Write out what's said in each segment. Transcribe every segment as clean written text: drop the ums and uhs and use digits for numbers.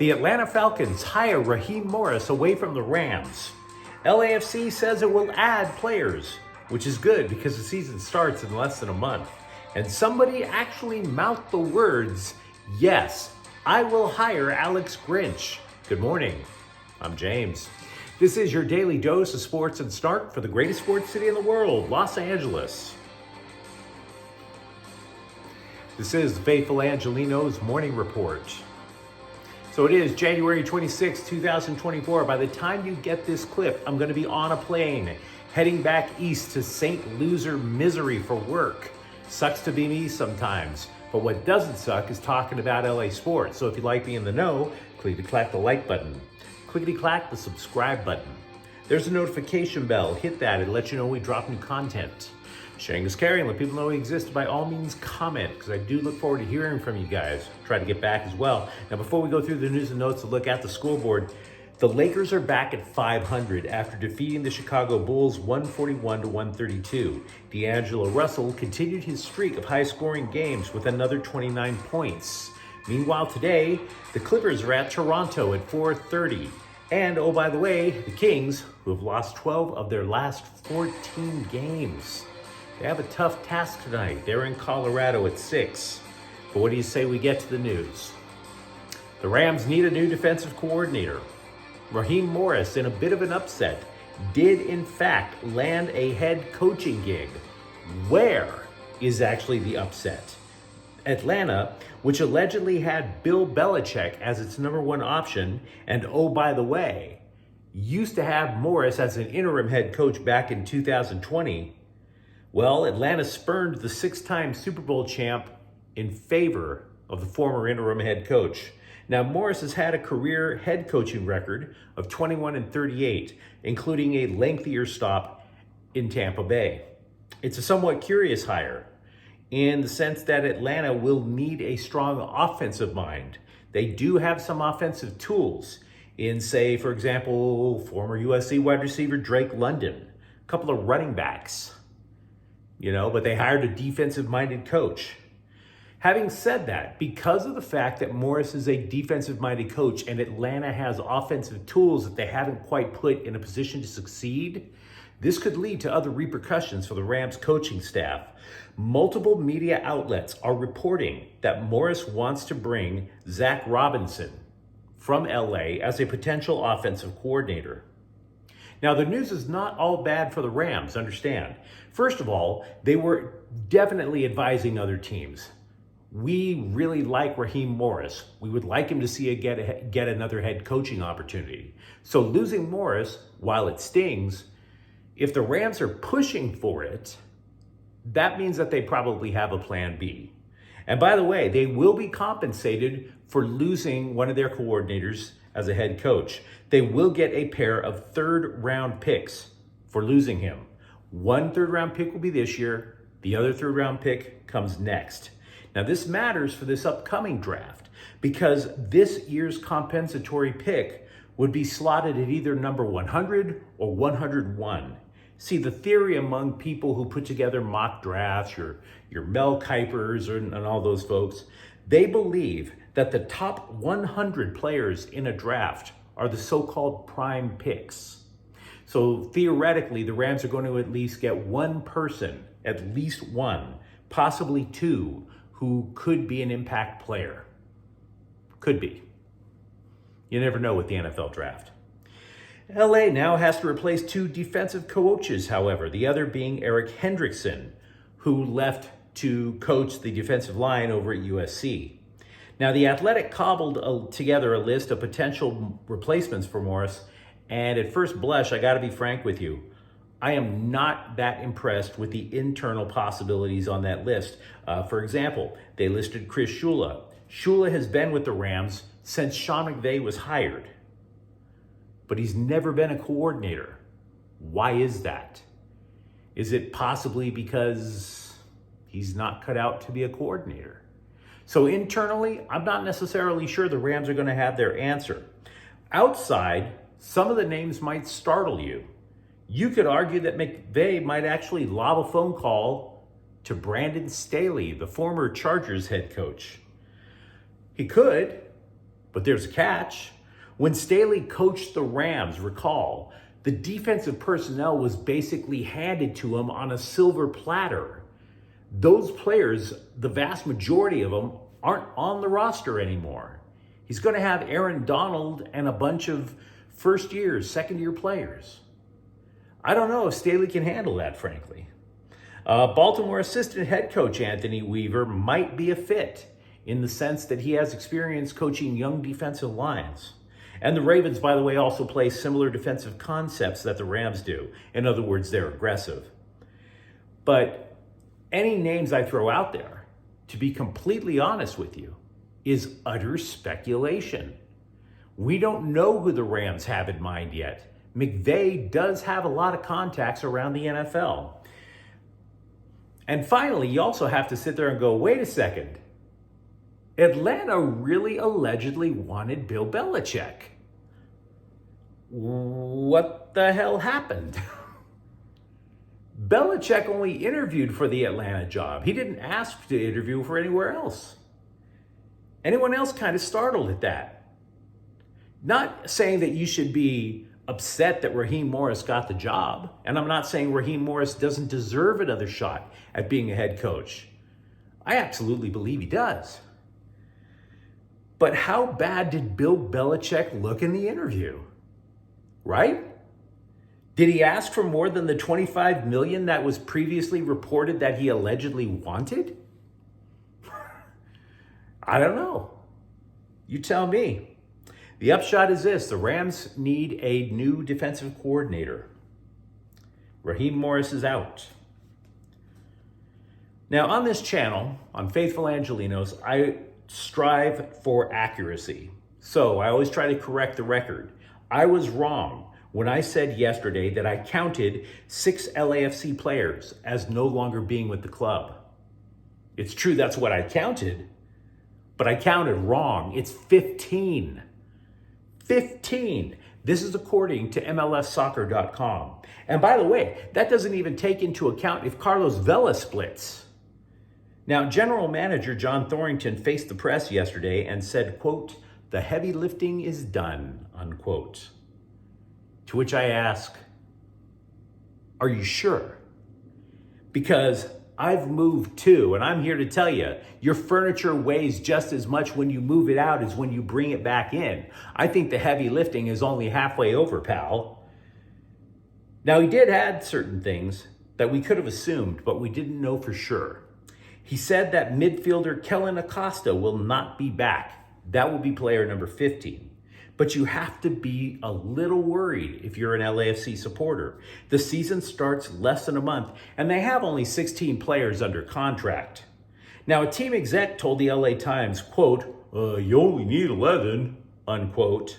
The Atlanta Falcons hire Raheem Morris away from the Rams. LAFC says it will add players, which is good because the season starts in less than a month. And somebody actually mouthed the words, "Yes, I will hire Alex Grinch." Good morning. I'm James. This is your daily dose of sports and snark for the greatest sports city in the world, Los Angeles. This is the faithful Angelenos morning report. So it is January 26, 2024. By the time you get this clip, I'm going to be on a plane heading back east to St. Loser, Missouri for work. Sucks to be me sometimes, but what doesn't suck is talking about LA sports. So if you'd like me in the know, clickety-clack the like button. Clickety-clack the subscribe button. There's a notification bell. Hit that. It lets you know we drop new content. Sharing is caring. Let people know we exist. By all means, comment, because I do look forward to hearing from you guys. Try to get back as well. Now, before we go through the news and notes to look at the scoreboard, the Lakers are back at 500 after defeating the Chicago Bulls 141-132. D'Angelo Russell continued his streak of high-scoring games with another 29 points. Meanwhile, today, the Clippers are at Toronto at 4:30. And, oh, by the way, the Kings, who have lost 12 of their last 14 games. They have a tough task tonight. They're in Colorado at 6. But what do you say we get to the news? The Rams need a new defensive coordinator. Raheem Morris, in a bit of an upset, did in fact land a head coaching gig. Where is actually the upset? Atlanta, which allegedly had Bill Belichick as its number one option, and oh, by the way, used to have Morris as an interim head coach back in 2020. Well, Atlanta spurned the six-time Super Bowl champ in favor of the former interim head coach. Now, Morris has had a career head coaching record of 21-38, including a lengthier stop in Tampa Bay. It's a somewhat curious hire in the sense that Atlanta will need a strong offensive mind. They do have some offensive tools in, say, for example, former USC wide receiver Drake London, a couple of running backs, but they hired a defensive-minded coach. Having said that, because of the fact that Morris is a defensive-minded coach and Atlanta has offensive tools that they haven't quite put in a position to succeed, this could lead to other repercussions for the Rams coaching staff. Multiple media outlets are reporting that Morris wants to bring Zach Robinson from LA as a potential offensive coordinator. Now, the news is not all bad for the Rams, understand. First of all, they were definitely advising other teams. We really like Raheem Morris. We would like him to get another head coaching opportunity. So losing Morris, while it stings, if the Rams are pushing for it, that means that they probably have a plan B. And by the way, they will be compensated for losing one of their coordinators as a head coach. They will get a pair of third-round picks for losing him. One third-round pick will be this year. The other third-round pick comes next. Now, this matters for this upcoming draft because this year's compensatory pick would be slotted at either number 100 or 101. See, the theory among people who put together mock drafts, your Mel Kipers and all those folks, they believe that the top 100 players in a draft are the so-called prime picks. So theoretically, the Rams are going to at least get one person, at least one, possibly two, who could be an impact player. Could be. You never know with the NFL draft. LA now has to replace two defensive coaches, however, the other being Eric Hendrickson, who left to coach the defensive line over at USC. Now, The Athletic cobbled together a list of potential replacements for Morris, and at first blush, I got to be frank with you, I am not that impressed with the internal possibilities on that list. For example, they listed Chris Shula. Shula has been with the Rams since Sean McVay was hired, but he's never been a coordinator. Why is that? Is it possibly because he's not cut out to be a coordinator? So internally, I'm not necessarily sure the Rams are going to have their answer. Outside, some of the names might startle you. You could argue that McVay might actually lob a phone call to Brandon Staley, the former Chargers head coach. He could, But there's a catch. When Staley coached the Rams, recall, the defensive personnel was basically handed to him on a silver platter. Those players, the vast majority of them, aren't on the roster anymore. He's going to have Aaron Donald and a bunch of first-year, second-year players. I don't know if Staley can handle that, frankly. Baltimore assistant head coach Anthony Weaver might be a fit in the sense that he has experience coaching young defensive lines. And the Ravens, by the way, also play similar defensive concepts that the Rams do. In other words, they're aggressive. But any names I throw out there, to be completely honest with you, is utter speculation. We don't know who the Rams have in mind yet. McVay does have a lot of contacts around the NFL. And finally, you also have to sit there and go, wait a second. Atlanta really allegedly wanted Bill Belichick. What the hell happened? Belichick only interviewed for the Atlanta job. He didn't ask to interview for anywhere else. Anyone else kind of startled at that. Not saying that you should be upset that Raheem Morris got the job. And I'm not saying Raheem Morris doesn't deserve another shot at being a head coach. I absolutely believe he does. But how bad did Bill Belichick look in the interview? Right? Did he ask for more than the $25 million that was previously reported that he allegedly wanted? I don't know. You tell me. The upshot is this: the Rams need a new defensive coordinator. Raheem Morris is out. Now, on this channel, on Faithful Angelenos, I strive for accuracy. So I always try to correct the record. I was wrong when I said yesterday that I counted 6 LAFC players as no longer being with the club. It's true, that's what I counted, but I counted wrong. It's 15. 15. This is according to MLSsoccer.com. And by the way, that doesn't even take into account if Carlos Vela splits. Now, General Manager John Thorrington faced the press yesterday and said, quote, "The heavy lifting is done," unquote. To which I ask, are you sure? Because I've moved too, and I'm here to tell you, your furniture weighs just as much when you move it out as when you bring it back in. I think the heavy lifting is only halfway over, pal. Now, he did add certain things that we could have assumed, but we didn't know for sure. He said that midfielder Kellen Acosta will not be back. That will be player number 15. But you have to be a little worried if you're an LAFC supporter. The season starts less than a month, and they have only 16 players under contract. Now, a team exec told the LA Times, quote, "You only need 11, unquote.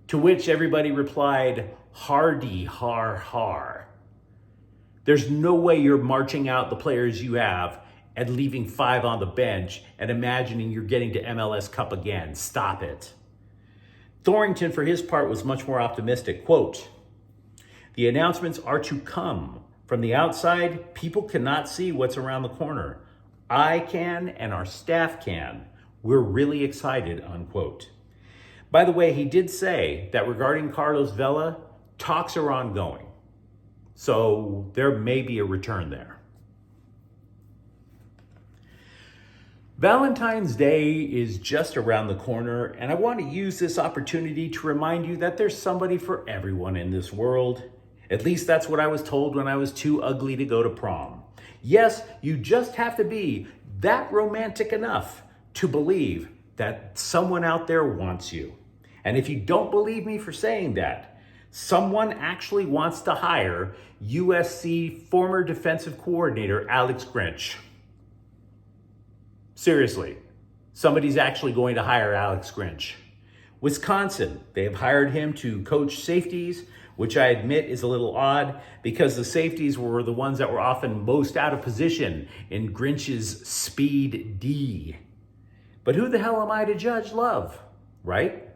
To which everybody replied, "Hardy, har, har." There's no way you're marching out the players you have and leaving 5 on the bench and imagining you're getting to MLS Cup again. Stop it. Thorrington, for his part, was much more optimistic. Quote, "The announcements are to come. From the outside, people cannot see what's around the corner. I can and our staff can. We're really excited," unquote. By the way, he did say that regarding Carlos Vela, talks are ongoing. So there may be a return there. Valentine's Day is just around the corner, and I want to use this opportunity to remind you that there's somebody for everyone in this world. At least that's what I was told when I was too ugly to go to prom. Yes, you just have to be that romantic enough to believe that someone out there wants you. And if you don't believe me for saying that, someone actually wants to hire USC former defensive coordinator Alex Grinch. Seriously, somebody's actually going to hire Alex Grinch. Wisconsin, they have hired him to coach safeties, which I admit is a little odd because the safeties were the ones that were often most out of position in Grinch's speed D. But who the hell am I to judge love, right?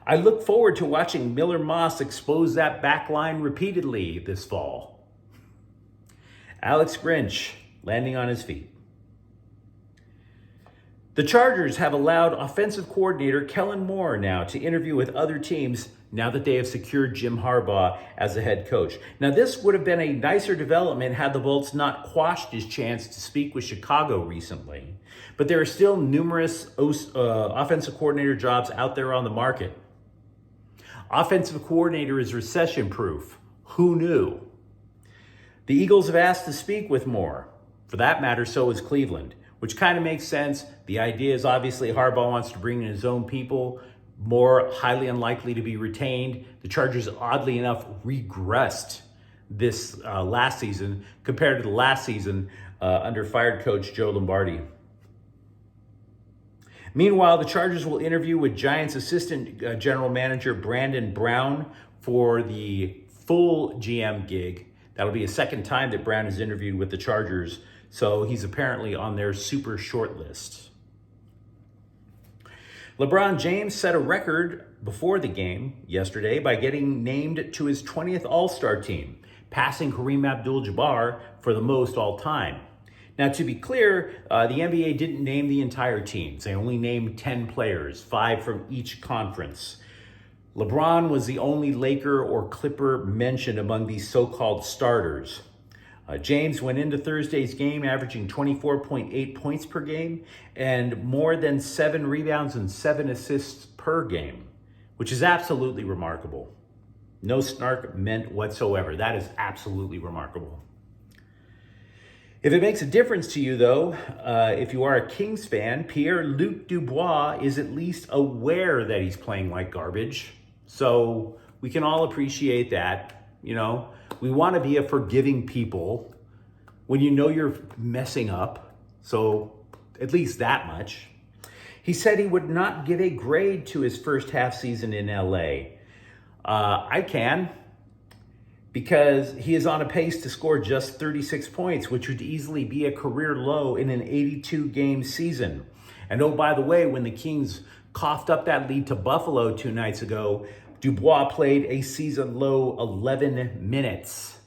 I look forward to watching Miller Moss expose that back line repeatedly this fall. Alex Grinch landing on his feet. The Chargers have allowed offensive coordinator Kellen Moore now to interview with other teams now that they have secured Jim Harbaugh as the head coach. Now, this would have been a nicer development had the Bolts not quashed his chance to speak with Chicago recently. But there are still numerous offensive coordinator jobs out there on the market. Offensive coordinator is recession-proof. Who knew? The Eagles have asked to speak with Moore. For that matter, so is Cleveland, which kind of makes sense. The idea is obviously Harbaugh wants to bring in his own people, more highly unlikely to be retained. The Chargers, oddly enough, regressed this last season compared to the last season under fired coach Joe Lombardi. Meanwhile, the Chargers will interview with Giants assistant general manager Brandon Brown for the full GM gig. That'll be a second time that Brown has interviewed with the Chargers, so he's apparently on their super short list. LeBron James set a record before the game yesterday by getting named to his 20th All-Star team, passing Kareem Abdul-Jabbar for the most all time. Now, to be clear, the NBA didn't name the entire teams. They only named 10 players, 5 from each conference. LeBron was the only Laker or Clipper mentioned among these so-called starters. James went into Thursday's game averaging 24.8 points per game and more than 7 rebounds and 7 assists per game, which is absolutely remarkable. No snark meant whatsoever. That is absolutely remarkable. If it makes a difference to you, though, if you are a Kings fan, Pierre-Luc Dubois is at least aware that he's playing like garbage. So we can all appreciate that. You know, we want to be a forgiving people when you know you're messing up. So at least that much. He said he would not give a grade to his first half season in LA. I can, because he is on a pace to score just 36 points, which would easily be a career low in an 82-game season. And oh, by the way, when the Kings coughed up that lead to Buffalo 2 nights ago, Dubois played a season-low 11 minutes.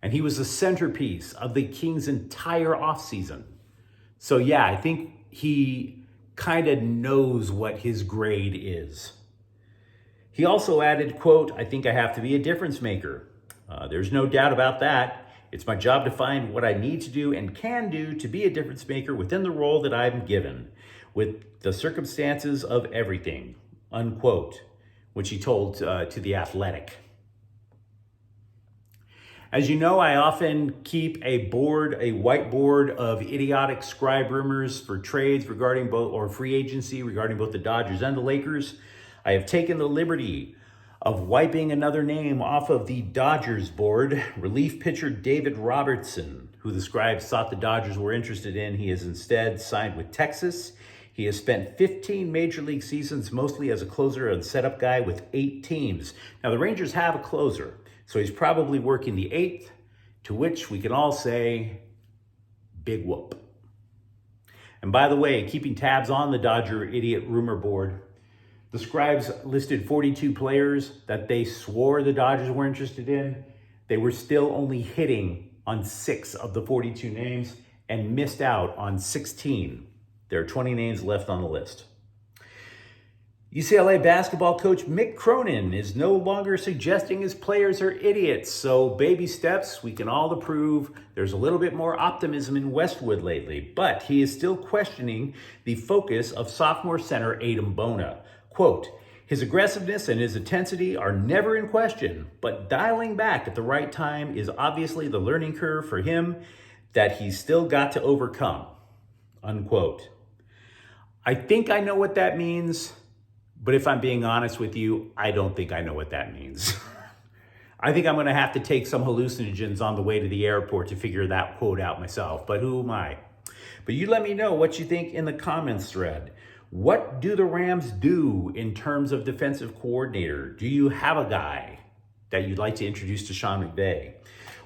And he was the centerpiece of the Kings' entire offseason. So yeah, I think he kind of knows what his grade is. He also added, quote, "I think I have to be a difference maker. There's no doubt about that. It's my job to find what I need to do and can do to be a difference maker within the role that I'm given, with the circumstances of everything," unquote, which he told to The Athletic. As you know, I often keep a whiteboard of idiotic scribe rumors for trades regarding both, or free agency regarding both the Dodgers and the Lakers. I have taken the liberty of wiping another name off of the Dodgers board, relief pitcher David Robertson, who the scribes thought the Dodgers were interested in. He has instead signed with Texas. He has spent 15 major league seasons, mostly as a closer and setup guy with 8 teams. Now, the Rangers have a closer, so he's probably working the 8th, to which we can all say, big whoop. And by the way, keeping tabs on the Dodger idiot rumor board, the scribes listed 42 players that they swore the Dodgers were interested in. They were still only hitting on 6 of the 42 names and missed out on 16. There are 20 names left on the list. UCLA basketball coach Mick Cronin is no longer suggesting his players are idiots. So baby steps, we can all approve. There's a little bit more optimism in Westwood lately, but he is still questioning the focus of sophomore center Adam Bona. Quote, "His aggressiveness and his intensity are never in question, but dialing back at the right time is obviously the learning curve for him that he's still got to overcome," unquote. I think I know what that means, but if I'm being honest with you, I don't think I know what that means. I think I'm going to have to take some hallucinogens on the way to the airport to figure that quote out myself, but who am I? But you let me know what you think in the comments thread. What do the Rams do in terms of defensive coordinator? Do you have a guy that you'd like to introduce to Sean McVay?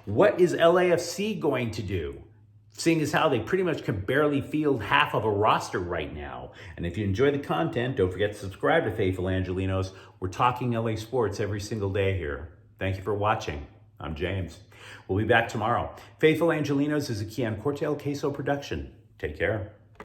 What is LAFC going to do, seeing as how they pretty much can barely field half of a roster right now? And if you enjoy the content, don't forget to subscribe to Faithful Angelenos. We're talking LA sports every single day here. Thank you for watching. I'm James. We'll be back tomorrow. Faithful Angelenos is a Kian Cortel Queso production. Take care.